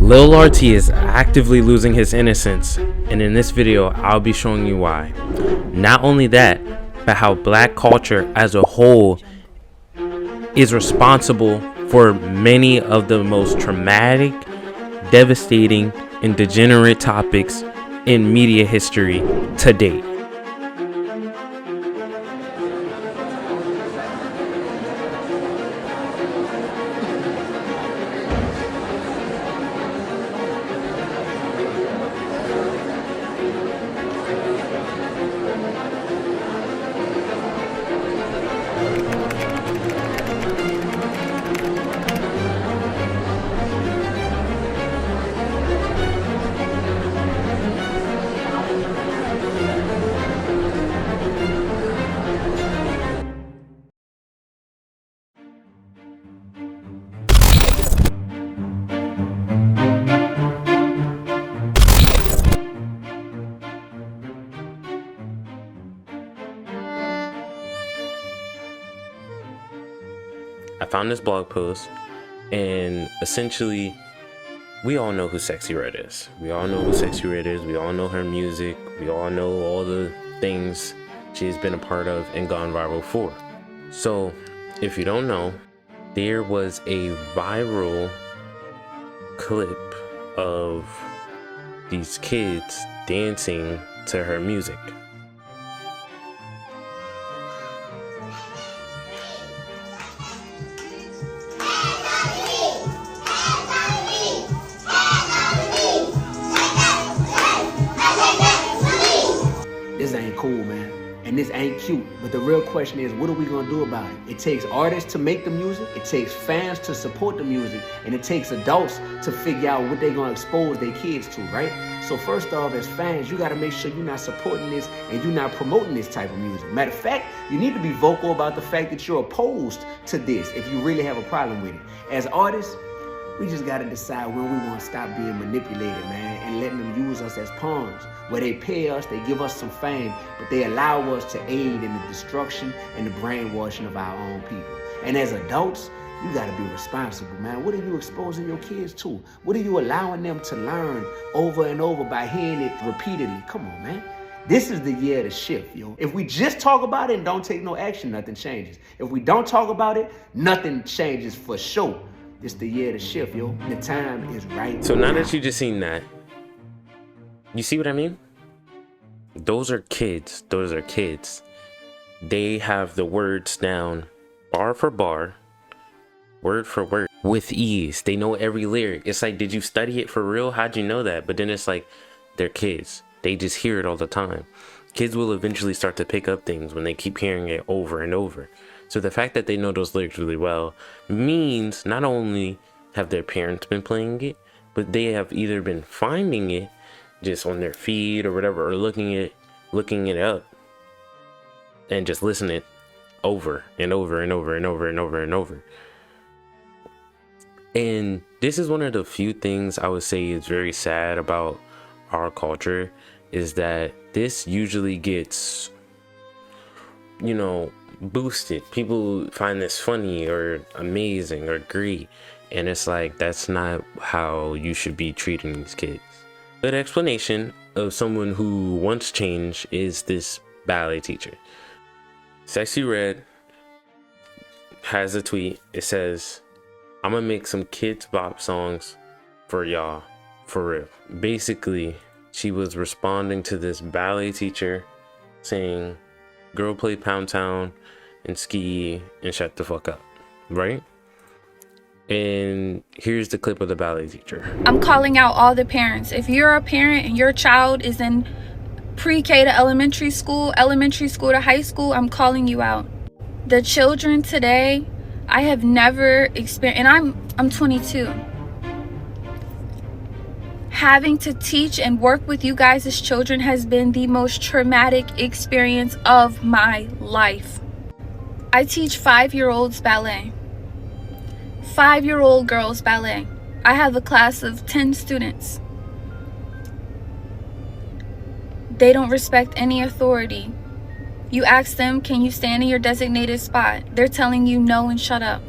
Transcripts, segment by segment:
Lil RT is actively losing his innocence, and in this video I'll be showing you why. Not only that, but how black culture as a whole is responsible for many of the most traumatic, devastating, and degenerate topics in media history to date. I found this blog post, and essentially we all know who Sexy Red is. We all know who Sexy Red is. We all know her music. We all know all the things she's been a part of and gone viral for. So if you don't know, there was a viral clip of these kids dancing to her music. This ain't cool, man, and this ain't cute. But the real question is, what are we gonna do about it? It takes artists to make the music, it takes fans to support the music, and it takes adults to figure out what they're gonna expose their kids to, right? So first off, as fans, you gotta make sure you're not supporting this and you're not promoting this type of music. Matter of fact, you need to be vocal about the fact that you're opposed to this if you really have a problem with it. As artists, we just gotta decide when we wanna stop being manipulated, man, and letting them use us as pawns. Where they pay us, they give us some fame, but they allow us to aid in the destruction and the brainwashing of our own people. And as adults, you gotta be responsible, man. What are you exposing your kids to? What are you allowing them to learn over and over by hearing it repeatedly? Come on, man. This is the year to shift, yo. If we just talk about it and don't take no action, nothing changes. If we don't talk about it, nothing changes for sure. It's the year to shift, yo. The time is right. So now that you just seen that, you see what I mean? Those are kids. Those are kids. They have the words down bar for bar, word for word, with ease. They know every lyric. It's like, did you study it for real? How'd you know that? But then it's like, they're kids. They just hear it all the time. Kids will eventually start to pick up things when they keep hearing it over and over. So the fact that they know those lyrics really well means not only have their parents been playing it, but they have either been finding it just on their feed or whatever, or looking it up and just listening it over and over and over and over and over and over. And this is one of the few things I would say is very sad about our culture, is that this usually gets, you know, boosted. People find this funny or amazing or great, and it's like, that's not how you should be treating these kids. Good explanation of someone who wants change is this ballet teacher. Sexy Red has a tweet. It says, "I'm gonna make some kids bop songs for y'all, for real." Basically, she was responding to this ballet teacher saying, "Girl, play Pound Town and Ski and shut the fuck up," right? And here's the clip of the ballet teacher. I'm calling out all the parents. If you're a parent and your child is in pre-K to elementary school to high school, I'm calling you out. The children today, I have never experienced, and I'm 22. Having to teach and work with you guys as children has been the most traumatic experience of my life. I teach 5-year-olds ballet. 5-year-old girls ballet. I have a class of 10 students. They don't respect any authority. You ask them, can you stand in your designated spot? They're telling you no and shut up.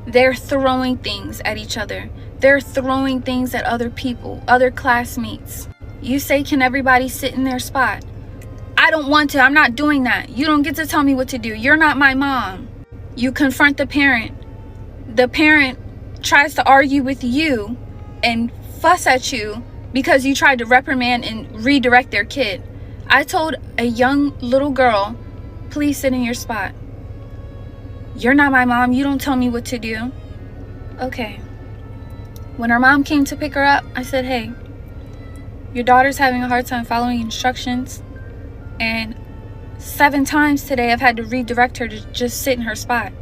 They're throwing things at each other. They're throwing things at other people, other classmates. You say, can everybody sit in their spot? I don't want to. I'm not doing that. You don't get to tell me what to do. You're not my mom. You confront the parent. The parent tries to argue with you and fuss at you because you tried to reprimand and redirect their kid. I told a young little girl, please sit in your spot. You're not my mom. You don't tell me what to do. Okay. When her mom came to pick her up, I said, hey, your daughter's having a hard time following instructions. And 7 times today, I've had to redirect her to just sit in her spot.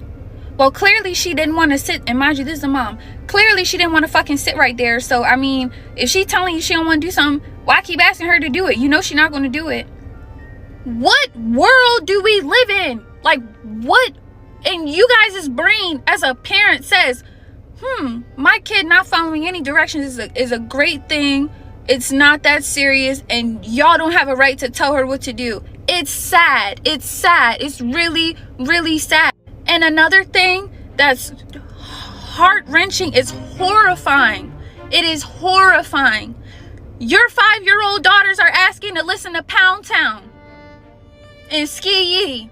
Well, clearly she didn't want to sit. And mind you, this is a mom. Clearly she didn't want to fucking sit right there. So, I mean, if she's telling you she don't want to do something, why keep asking her to do it? You know she's not going to do it. What world do we live in? Like, what in you guys' brain as a parent says, my kid not following any directions is a great thing. It's not that serious, and y'all don't have a right to tell her what to do. It's sad. It's sad. It's really, really sad. And another thing that's heart-wrenching is horrifying. It is horrifying. Your 5-year-old daughters are asking to listen to Pound Town and Ski Yee.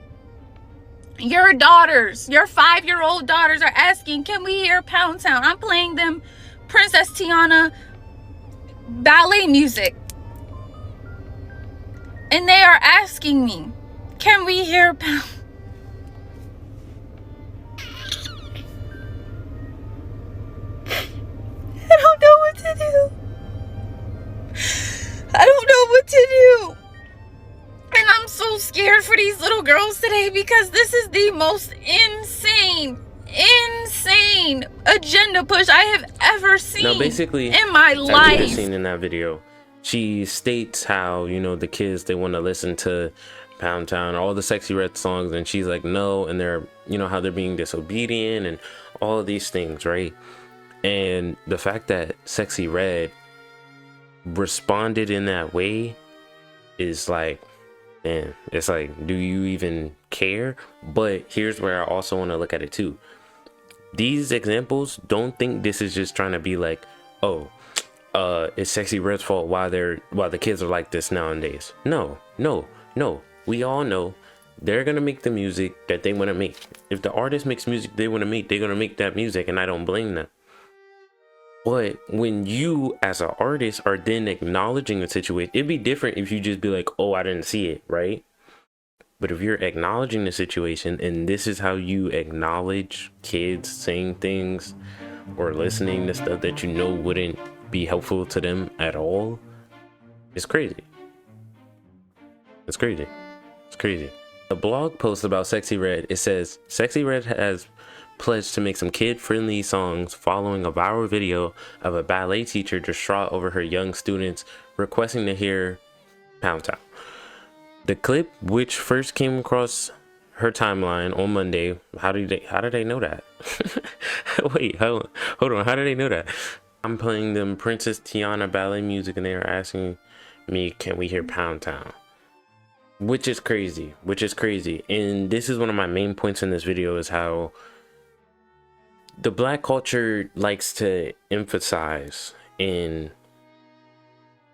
Your daughters, your 5-year-old daughters are asking, can we hear Pound Town? I'm playing them Princess Tiana ballet music. And they are asking me, can we hear Pound? I don't know what to do. I don't know what to do. And I'm so scared for these little girls today because this is the most insane agenda push I have ever seen. Now, basically, in my life. As you seen in that video, she states how, you know, the kids, they want to listen to Pound Town, all the Sexy Red songs, and she's like, no, and they're, you know, how they're being disobedient and all of these things, right? And the fact that Sexy Red responded in that way is like, man, it's like, do you even care? But here's where I also want to look at it too. These examples, don't think this is just trying to be like, oh, it's Sexy Red's fault why the kids are like this nowadays. No. We all know they're gonna make the music that they want to make. If the artist makes music they want to make, they're gonna make that music, and I don't blame them. But when you as an artist are then acknowledging the situation, it'd be different if you just be like, oh, I didn't see it, right? But if you're acknowledging the situation and this is how you acknowledge kids saying things or listening to stuff that you know wouldn't be helpful to them at all, it's crazy. It's crazy. It's crazy. A blog post about Sexy Red, it says, Sexy Red has pledged to make some kid-friendly songs following a viral video of a ballet teacher distraught over her young students requesting to hear Pound Town. The clip, which first came across her timeline on Monday, how did they know that? Wait, hold on, how did they know that? I'm playing them Princess Tiana ballet music and they are asking me, can we hear Pound Town? Which is crazy. And this is one of my main points in this video, is how the black culture likes to emphasize and,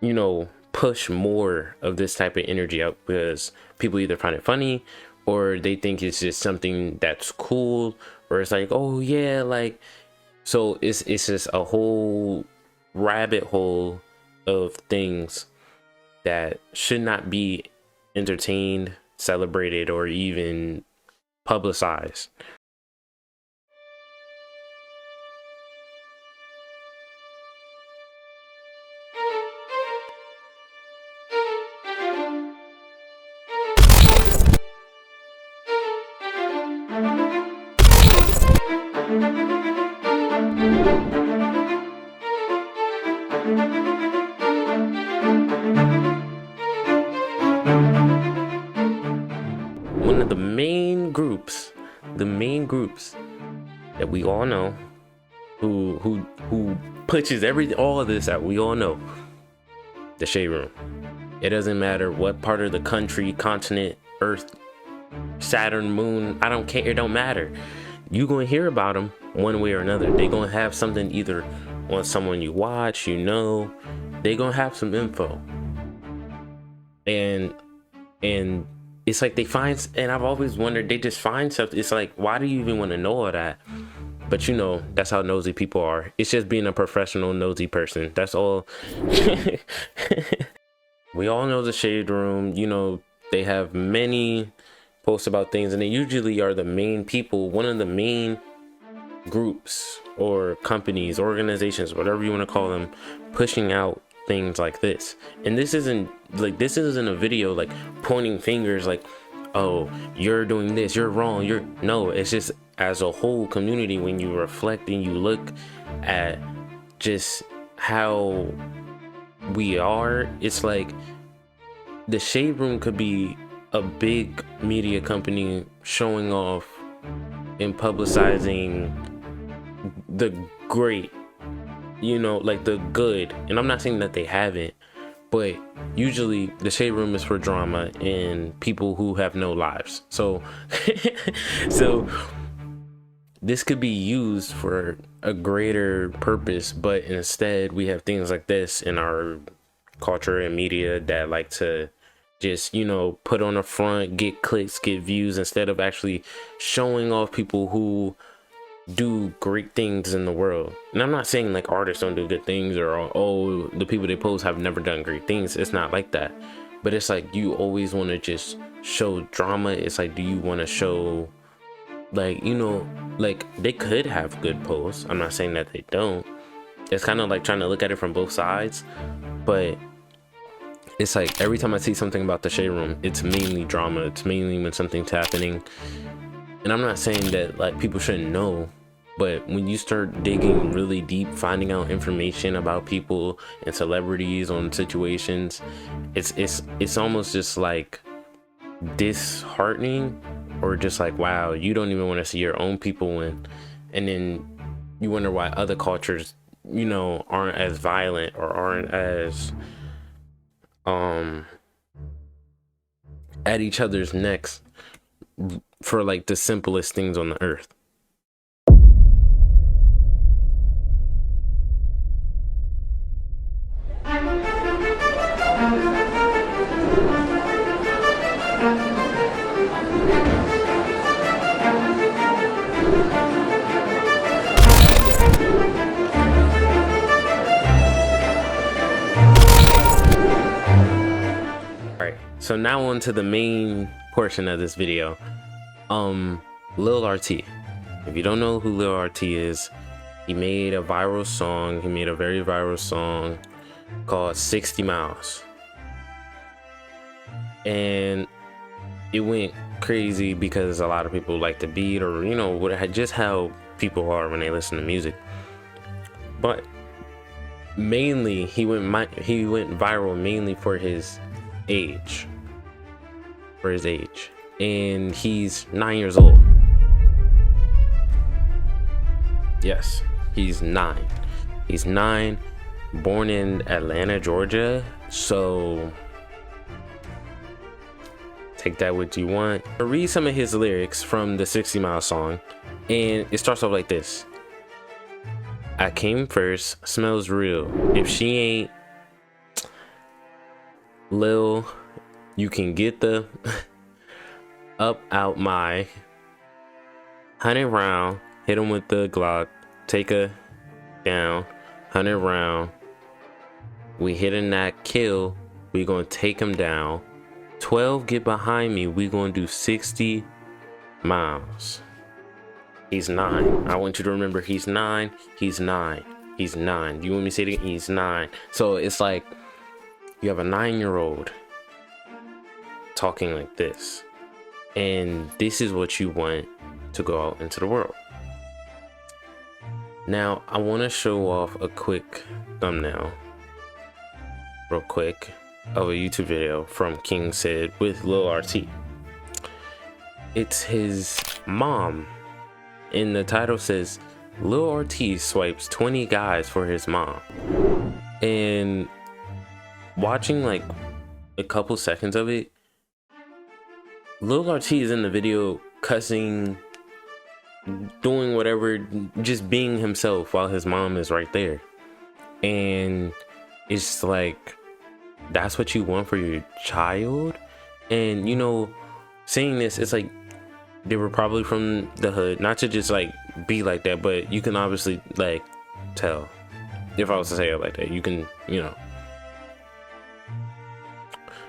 you know, push more of this type of energy out because people either find it funny or they think it's just something that's cool, or it's like, oh yeah, like, so it's just a whole rabbit hole of things that should not be entertained, celebrated, or even publicized. One of the main groups that we all know, who pushes all of this out, we all know, the Shade Room. It doesn't matter what part of the country, continent, Earth, Saturn, Moon, I don't care, it don't matter. You gonna hear about them one way or another. They gonna have something either on someone you watch, you know, they gonna have some info. And it's like they find, and I've always wondered, they just find stuff. It's like, why do you even want to know all that? But you know, that's how nosy people are. It's just being a professional nosy person. That's all. We all know the Shade Room, you know, they have many posts about things, and they usually are the main people, one of the main groups or companies, organizations, whatever you want to call them, pushing out things like this. And this isn't a video like pointing fingers like, oh, you're doing this, you're wrong, no, it's just as a whole community, when you reflect and you look at just how we are, it's like the Shade Room could be a big media company showing off and publicizing the great, you know, like the good. And I'm not saying that they haven't, but usually the Shade Room is for drama and people who have no lives. So so this could be used for a greater purpose, but instead we have things like this in our culture and media that like to just, you know, put on the front, get clicks, get views, instead of actually showing off people who do great things in the world. And I'm not saying like artists don't do good things, or oh, the people they post have never done great things. It's not like that. But it's like you always want to just show drama. It's like, do you want to show, like, you know, like they could have good posts. I'm not saying that they don't. It's kind of like trying to look at it from both sides. But it's like every time I see something about the Shade Room, it's mainly drama. It's mainly when something's happening. And I'm not saying that like people shouldn't know, but when you start digging really deep, finding out information about people and celebrities on situations, it's almost just like disheartening, or just like, wow, you don't even want to see your own people win. And then you wonder why other cultures, you know, aren't as violent or aren't as at each other's necks for like the simplest things on the earth. So now on to the main portion of this video. Lil RT. If you don't know who Lil RT is, he made a viral song. He made a very viral song called 60 Miles. And it went crazy because a lot of people like the beat, or, you know, just how people are when they listen to music. But mainly he went viral mainly for his age. And he's 9 years old. Yes, he's 9. He's 9, born in Atlanta, Georgia. So take that what you want. I'll read some of his lyrics from the 60 Mile song, and it starts off like this. I came first, smells real. If she ain't Lil, you can get the up out my 100 round, hit him with the Glock, take her down, 100 round, we hitting that kill, we gonna take him down, 12 get behind me, we gonna do 60 miles. He's 9. I want you to remember he's 9. He's 9. He's 9. You want me to say it again? He's 9. So it's like you have a 9-year-old talking like this, and this is what you want to go out into the world. Now I want to show off a quick thumbnail real quick of a YouTube video from King Sid with Lil RT. It's his mom, and the title says Lil RT swipes 20 guys for his mom. And watching like a couple seconds of it, Lil RT is in the video cussing, doing whatever, just being himself while his mom is right there. And it's like, that's what you want for your child. And you know, saying this, it's like they were probably from the hood, not to just like be like that, but you can obviously like tell. If I was to say it like that, you can, you know.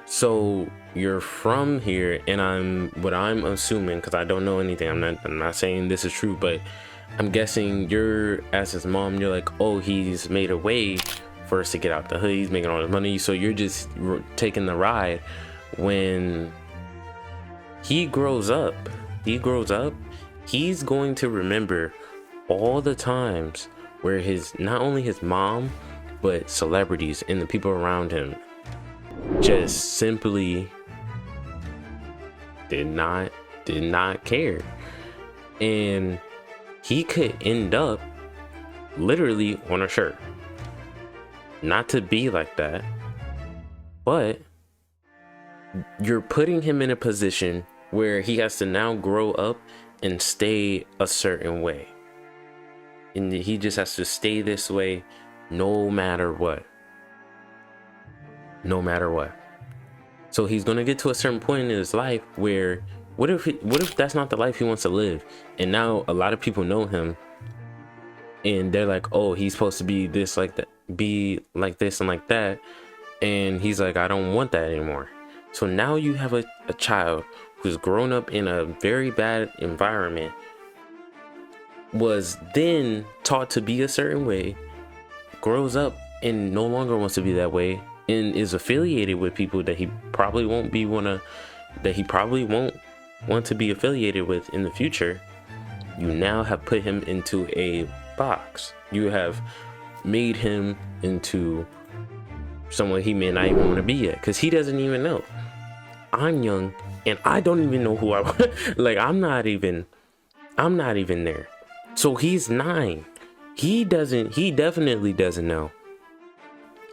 So you're from here, and I'm assuming, because I don't know anything, I'm not saying this is true, but I'm guessing you're, as his mom, you're like, oh, he's made a way for us to get out the hood, he's making all this money, so you're just taking the ride. When he grows up, he's going to remember all the times where not only his mom, but celebrities and the people around him just simply did not care. And he could end up literally on a shirt. Not to be like that, but you're putting him in a position where he has to now grow up and stay a certain way. And he just has to stay this way no matter what. No matter what. So he's gonna get to a certain point in his life where what if that's not the life he wants to live? And now a lot of people know him and they're like, oh, he's supposed to be this, like that, be like this and like that. And he's like, I don't want that anymore. So now you have a child who's grown up in a very bad environment, was then taught to be a certain way, grows up and no longer wants to be that way, and is affiliated with people that he probably won't want to be affiliated with in the future. You now have put him into a box. You have made him into someone he may not even want to be yet, because he doesn't even know. I'm young and I don't even know who I want. Like, I'm not even there. So he's 9. He definitely doesn't know.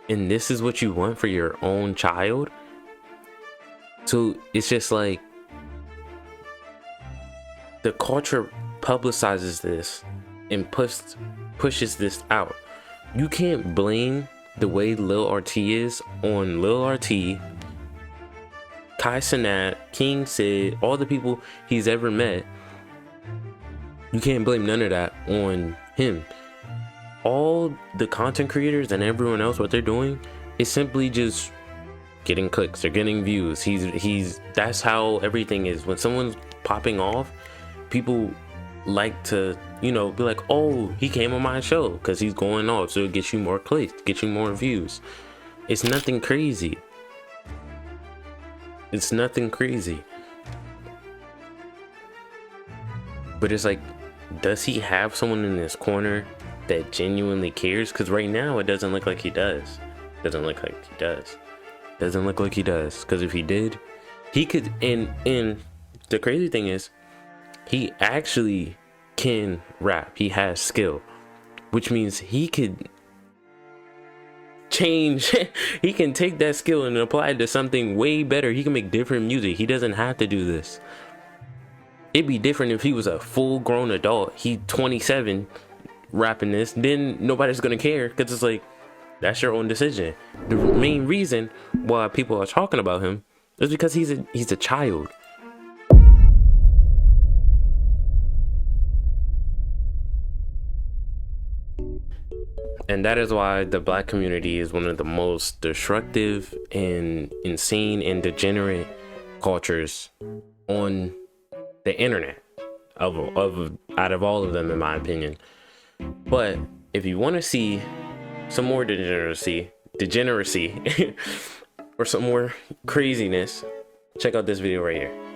And this is what you want for your own child? So it's just like, the culture publicizes this and pushes this out. You can't blame the way Lil RT is on Lil RT, Kai Cenat, King Sid, all the people he's ever met. You can't blame none of that on him. All the content creators and everyone else, what they're doing is simply just getting clicks, they're getting views. That's how everything is. When someone's popping off, people like to, you know, be like, oh, he came on my show because he's going off, so it gets you more clicks, gets you more views. It's nothing crazy. It's nothing crazy. But it's like, does he have someone in his corner that genuinely cares? Because right now it doesn't look like he does. Doesn't look like he does. Because if he did, he could. And the crazy thing is, he actually can rap. He has skill, which means he could change. He can take that skill and apply it to something way better. He can make different music. He doesn't have to do this. It'd be different if he was a full-grown adult. He 27 rapping this, then nobody's gonna care, because it's like, that's your own decision. The main reason why people are talking about him is because he's a child. And that is why the black community is one of the most destructive and insane and degenerate cultures on the internet out of all of them, in my opinion. But if you want to see some more degeneracy or some more craziness, check out this video right here.